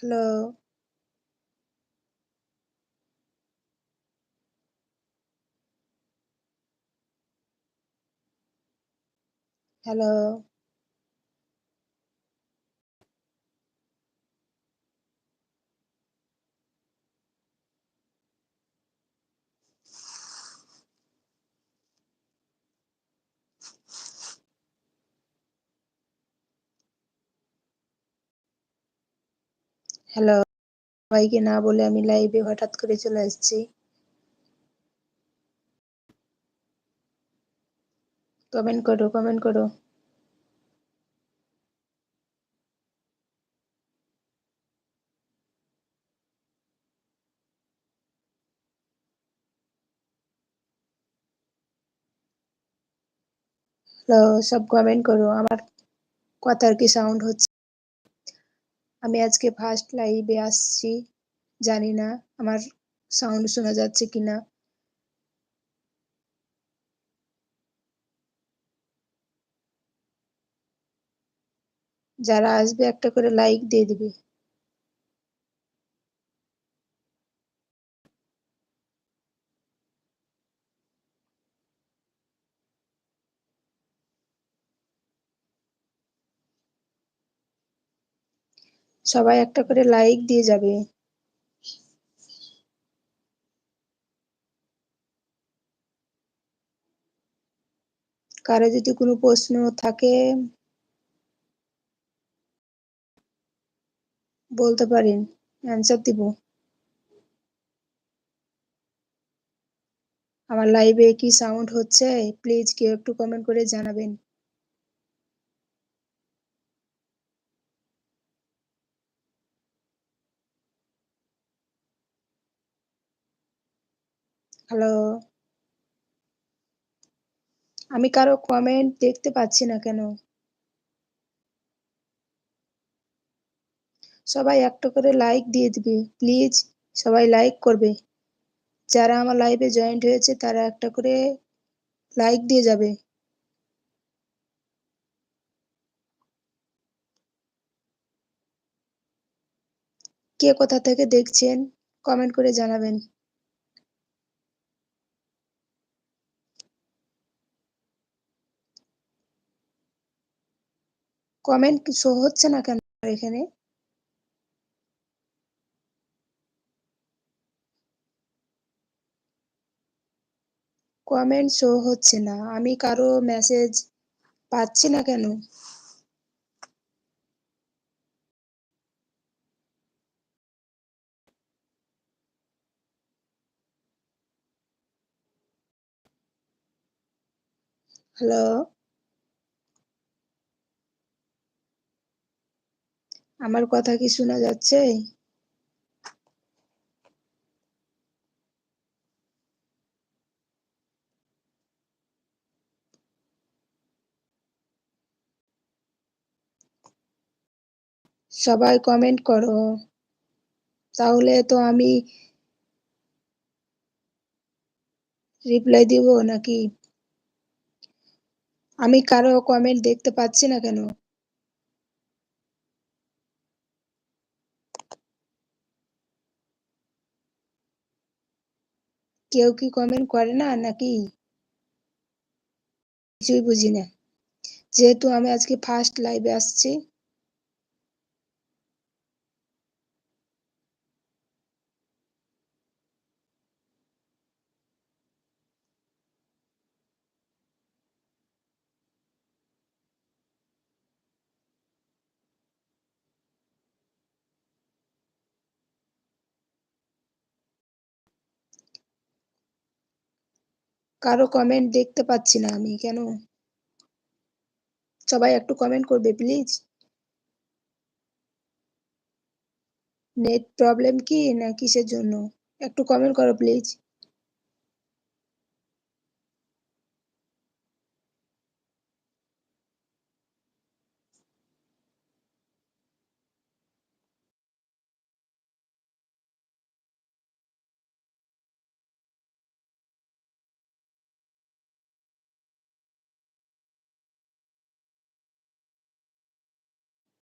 Hello, hello, hello. সবাইকে না বলে আমি লাইভে হঠাৎ করে চলে এসেছি। কমেন্ট করো, কমেন্ট করো। হ্যালো, সব কমেন্ট করো। আমার কথার কি সাউন্ড হচ্ছে? আমি আজকে ফার্স্ট লাইভে আসছি। জানি না আমার সাউন্ড শোনা যাচ্ছে কিনা। যারা আসবে একটা করে লাইক দিয়ে দিবে। সবাই একটা করে লাইক দিয়ে যাবে। কারো যদি কোনো প্রশ্ন থাকে বলতে পারেন, অ্যান্সার দিব। আমার লাইভে কি সাউন্ড হচ্ছে? প্লিজ কেউ একটু কমেন্ট করে জানাবেন। হ্যালো, আমি কারো কমেন্ট দেখতে পাচ্ছি না কেন? সবাই একটা করে লাইক দিয়ে দিবে প্লিজ। সবাই লাইক করবে। যারা আমার লাইভে জয়েন্ট হয়েছে তারা একটা করে লাইক দিয়ে যাবে। কে কোথা থেকে দেখছেন কমেন্ট করে জানাবেন। কমেন্ট শো হচ্ছে না কেন এখানে? কমেন্ট শো হচ্ছে না। আমি কারো মেসেজ পাচ্ছি না কেন? হ্যালো, আমার কথা কি শোনা যাচ্ছে? সবাই কমেন্ট করো। তাহলে তো আমি রিপ্লাই দিব নাকি? আমি কারো কমেন্ট দেখতে পাচ্ছি না কেন? কেউ কি কমেন্ট করে না নাকি? কিছুই বুঝি না। যেহেতু আমি আজকে ফার্স্ট লাইভে আসছি। কারো কমেন্ট দেখতে পাচ্ছি না আমি কেন? সবাই একটু কমেন্ট করবে প্লিজ। নেট প্রবলেম কি না কিসের জন্য? একটু কমেন্ট করো প্লিজ।